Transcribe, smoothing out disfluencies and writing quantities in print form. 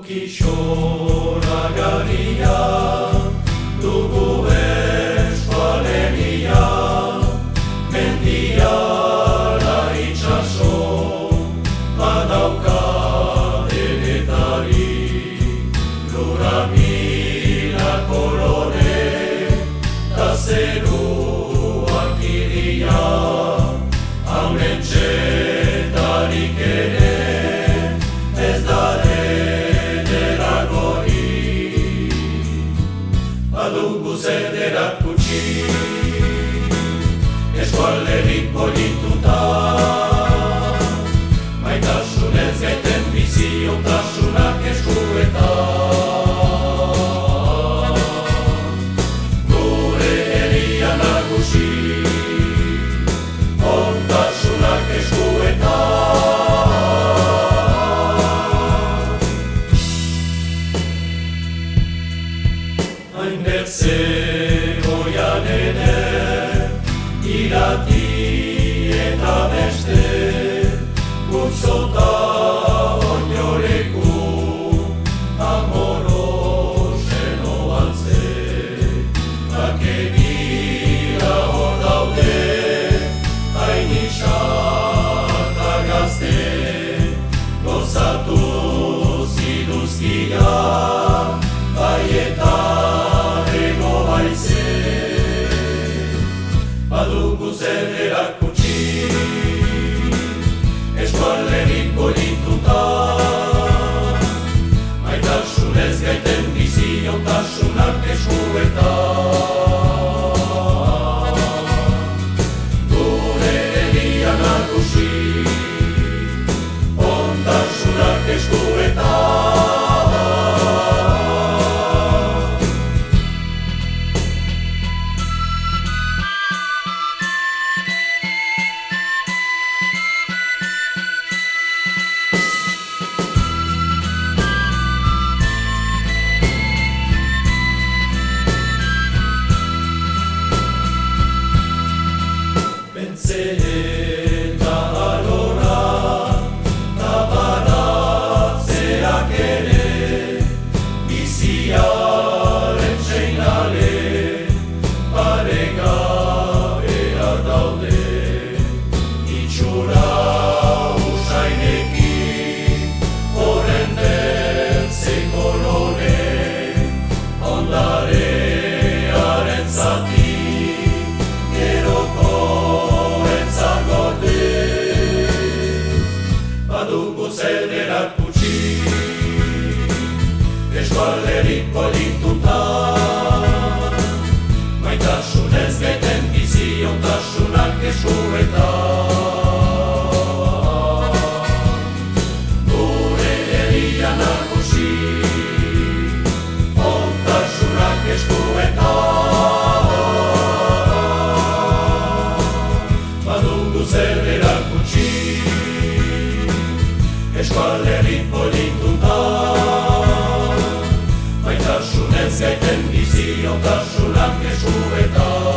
Toki xoragarria dugu eskualegia, mendiara itxaso badauka denetari, lura mila kolore ta zeruak iria, haumentxetarik ere ez da badugu zederak gutxi, eskualderik polituta, maitasunez gaiten biziotasunak eskuetan. Gure herria nagusi, ontasunak eskuetan. Hainbertze goian eder, irati eta beste, gutzota oinoreku, amorosen obaltze, bakenira hor daude, hain isata gazte, gozatu ziduzkia, baietan ego baize, badugu zederak gutxi, eskualderik polituta, maitasunez gaiten biziotasunak eskuetan. Gure herria nagusi, ontasunak eskuetan. Eta alora, tabaratzeak ere, biziaren seinale, paregabea daude, itxura usainekin, horren bertze kolore, ondarearen zati, geroko badugu zederak gutxi, eskualderik polituta, maitasunez gaiten biziotasunak eskuetan. Gure herria nagusi, ontasunak eskuetan. Badugu zederak gutxi, eskualderik polituta, maitasunez gaiten biziotasunak eskuetan.